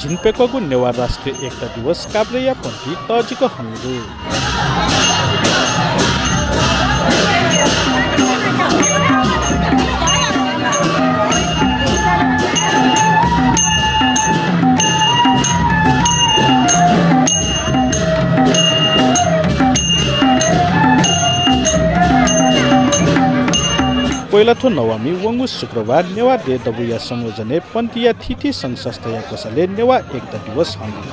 झिनपेकगु नेवा राष्ट्रिय एकता दिवस काभ्रेया पन्थी तजिको हंगु पहिलाथो नवमी वंगु शुक्रबार नेवा दे दबुया संयोजने पन्थिया थिथि संघ संस्थाया कोषले नेवा एकता दिवस हंगख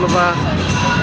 Lupa.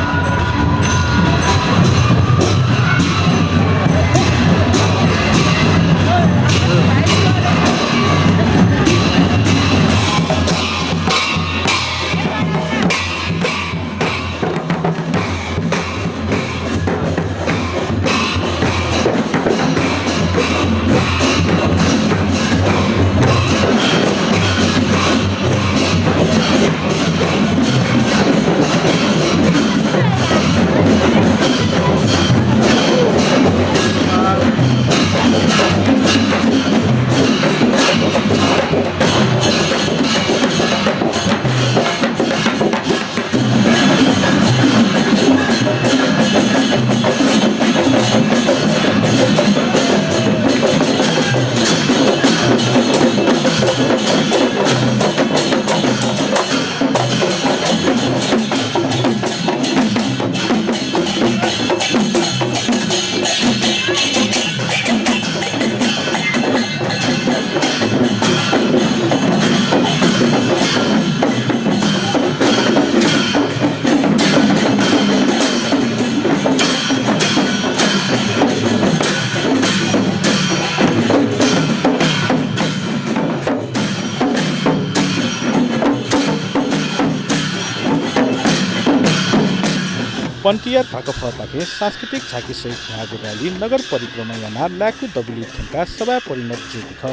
पन्टिया थाकफताके सांस्कृतिक झाँकीसहित भ्यागो र्याली नगर परिक्रमा याना ल्याकु दबुली थुम्का सभा परिणत जुगु छ।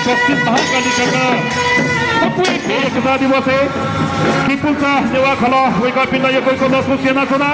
पश्चिम महाकालिकाका सबै एकता दिवस किपुल्चा नेवा खला वेका पिण्ड यको दशको सेना छोना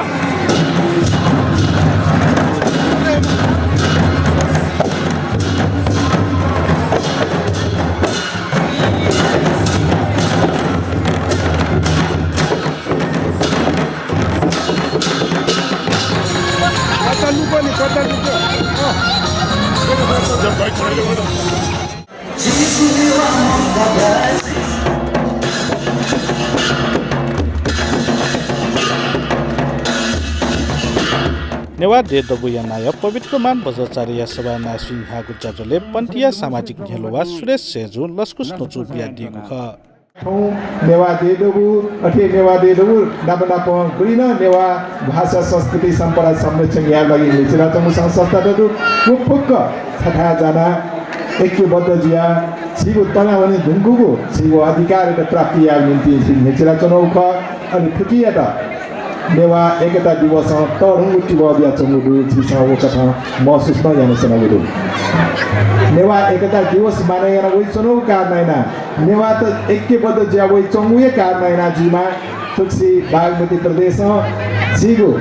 नेवा दे दबुया नाय पवित्र मान बजाचार्य सभा नासिङ हागु जाजले पन्टिया सामाजिक घेलोवा सुरेश सेजु लस्कुस नचु बिया दिगु ख नेवा दे दबु अथे नेवा दे दबु नापना प गुलिन नेवा भाषा संस्कृति सम्पदा संरक्षण या लागि लेचरा तमु संस्था ददु पुक्क छथा जाना ऐक्यबद्ध जिया सिगु तना भने धुङ्गुगु सिगु अधिकारको प्राप्ति या निम्ति लेचरा चनौख अनि फुकिया त नेवा एकता दिवस तरुङ टिबबिया चंगुदु छिसाउ कथा महसुस न जाने सनगुदु नेवा एकता दिवस मानेगन वइ चनौ कारनाइना नेवा त ऐक्यबद्ध ज्या वइ चंगुए कारनाइना जिमा तुक्सी बागमती प्रदेश सिगु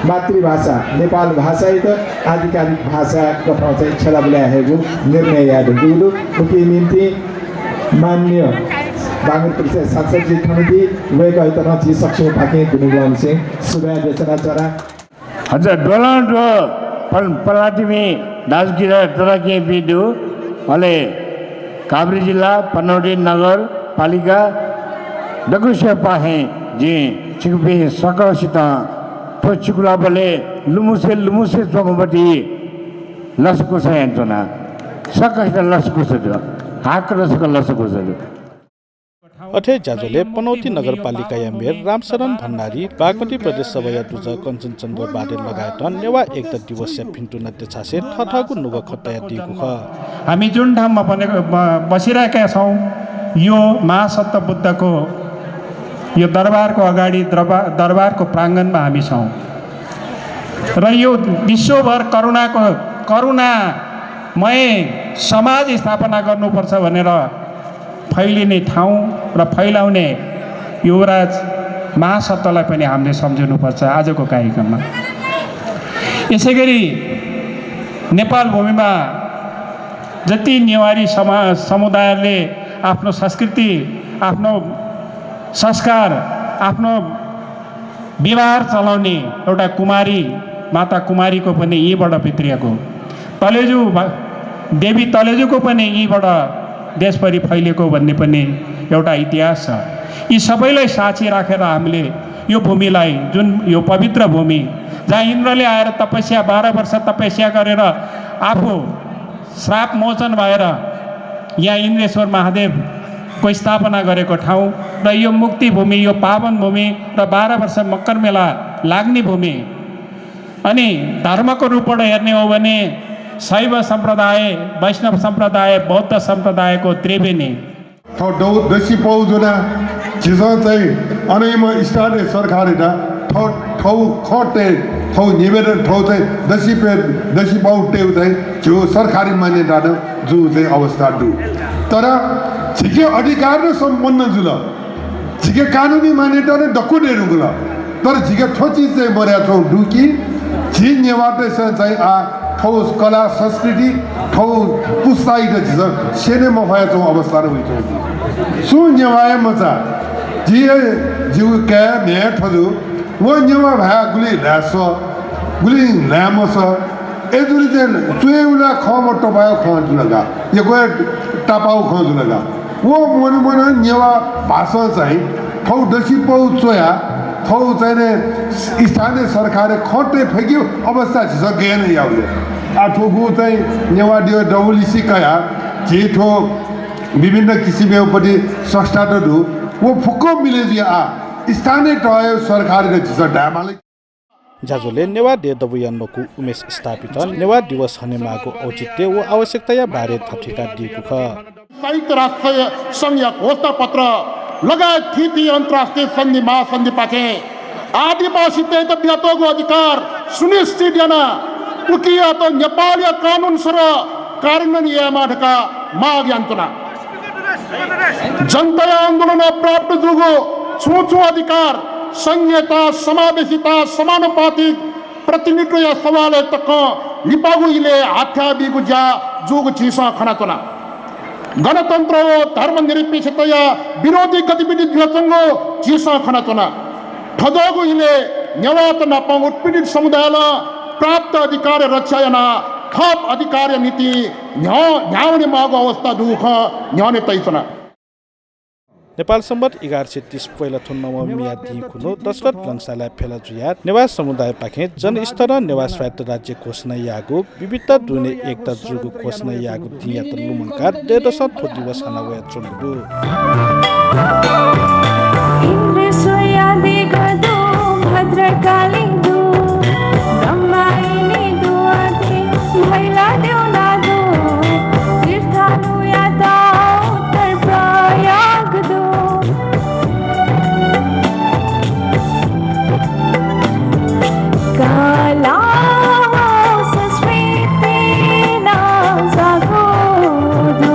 मातृभाषा नेपाल भाषा त आधिकारिक भाषा कथा चाहिँ छला बुलाएको निर्णय याद दुदु उकि निम्ति मान्य बागमती प्रदेश सांसद जी थमिति वेका इतना जी सक्षम पाके दुनिगन सिंह सुबह देशना चरा हजुर डोलान रो पलाटिमी दासगिरा तरके बिदु हले काभ्रे जिल्ला पनौडी नगर पालिका दगुसे पाहे जे चिकबे सकसित तो चिकुला बले लुमुसे चोगबटी लसको छ एन्टोना सकसित लसको छ हाक रसको लसको छ अठे जाजोले पनौती नगरपालिका या मेयर रामशरण भण्डारी बागमती प्रदेश सभा दुज कञ्चनचन्द्र बाडेल लगायत नेवा एक दिवसीय फिन्टु नृत्य छासे ठठगु नुग खट्टाया दिएको ख हामी जुन ठाउँमा बसिरहेका छौँ यो महासत्त बुद्धको यो दरबारको अगाडि दरबारको प्राङ्गणमा हामी छौँ र यो विश्वभर करुणामय समाज स्थापना गर्नुपर्छ भनेर फैलिने ठाउँ र फैलाउने युवराज महासत्तलाई पनि हामीले सम्झिनुपर्छ आजको कार्यक्रममा। यसै गरी नेपाल भूमिमा जति नेवारी समुदायले आफ्नो संस्कृति आफ्नो संस्कार आफ्नो व्यवहार चलाउने एउटा कुमारी माता कुमारीको पनि यहीबाट भित्रिएको तलेजु देवी तलेजुको पनि यहीबाट देशभरि फैलिएको भन्ने पनि एउटा इतिहास छ। यी सबैलाई साक्षी राखेर हामीले यो भूमिलाई जुन यो पवित्र भूमि जहाँ इन्द्रले आएर 12 वर्ष तपस्या गरेर आफू श्राप मोचन भएर यहाँ इन्द्रेश्वर महादेवको स्थापना गरेको ठाउँ र यो मुक्ति भूमि यो पावन भूमि र 12 वर्ष मकर मेला लाग्ने भूमि अनि धर्मको रूपबाट हेर्ने हो भने शैव सम्प्रदाय वैष्णव सम्प्रदाय बौद्ध सम्प्रदायको त्रिवेणी दसी पाउँछौँ चिसो चाहिँ अनैमा स्थानीय सरकारले ठाउँ खटे ठाउँ निवेदन ठाउँ चाहिँ दसी पाउ टेउ चाहिँ जो सरकारी मान्यता जो चाहिँ अवस्था दु तर झिके अधिकार र सम्पन्न जुल झिके कानुनी मान्यता नै डक्कु डेरुगुल तर झिके ठो चिज चाहिँ मर्या छौँ डुकी झि नेवाटे चाहिँ ठाउँ कला संस्कृति ठाउँ पुस्ताइ झिस सेनेमा भए छौँ अवस्था र हुन्छ सु नेवाए मचा जिए जिउ क्या ने ठजु वो नेवा भए गुली ल्यास गुली ल्यामस एजुरी चाहिँ चुएउला खम टपायो खजुलगा यो गए टापाउ खजुलगा वो मन नेवा भाषा चाहिँ ठाउँ दसी पाउ चोया ठाउँ चाहिँ स्थानीय सरकारले खटे फेक्यो अवस्था छिस गएन याउले आठोगु चाहिँ नेवा दियो डबुली सिकाया जेठो विभिन्न किसिमपट्टि संस्थाहरू वो फुक्को मिले स्थानीय टय सरकारले छिस ढामाले जाजोले नेवा दे दबुयान्नोको उमेश स्थापित नेवा दिवस हनेमाको औचित्य व आवश्यकता बारे थटिका दिएको ख संयुक्त राष्ट्र संघ घोषणा पत्र लगायत थिति अन्तर्राष्ट्रिय सन्धि महासन्धि पाके आदिवासी व्यक्तिगत अधिकार सुनिश्चित याना उकिया तो नेपाली कानुन सर कार्यान्वयन यामा ढका माग यान्तना जनता आन्दोलन प्राप्त जुगो छुछु अधिकार संहिता समावेशिता समानुपातिक प्रतिनिधित्व या सवाल तक लिपागुले हाथ्या बिगु जा जुग छिसा खनातना गणतन्त्र धर्मनिरपेक्षता या विरोधी गतिविधि ध्वजंगो छिसा खनातना ठदगुले नेवात नापाङ उत्पीडित समुदायलाई प्राप्त अधिकार रक्षायना थप अधिकार नीति न्याउने माग अवस्था दुख न्याउने तैसना नेपाल सम्बत 1130 पहिला थुन्नमा मिया दिखुनो दशरथ लंसाला फेला जुया नेवा समुदाय पाखे जनस्तर नेवा स्वायत्त राज्य घोषणा यागो विविधता दुने एकता जुगु घोषणा यागो दिया त लुमनका देदस थो दिवस हनावया चुलगु इन्द्र सोया दे गदो भद्रकाली दो ब्रह्माइनी दो आथे भैला देव नादो तीर्थानु यादा उत्तर प्रयाग दो काला संस्कृति ना जागो दो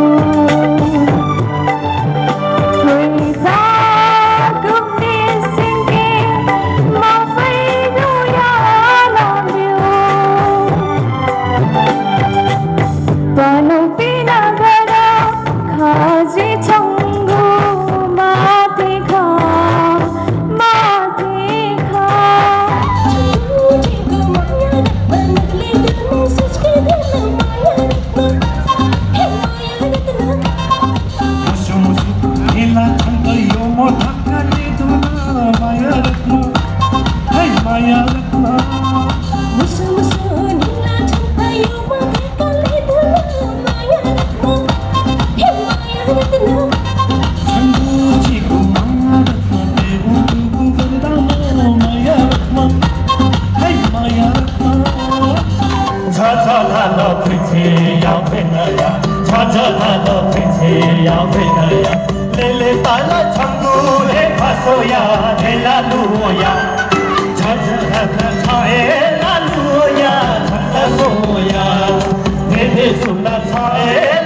माया रत्न मुसु मुसु निला छायो मगरकाले धुलो माया रत्न हे माया रत्न छन्दुजीको माया रत्न देऊ गर्दा माया रत्न है माया रत्न झझलाल पृथ्वी यावेनया झझलाल पृथ्वी यावेनया लेले ताला छंगु हे फसोया हे लालुया झझलाल छाए लालुया झझ सोया हे सुना छाए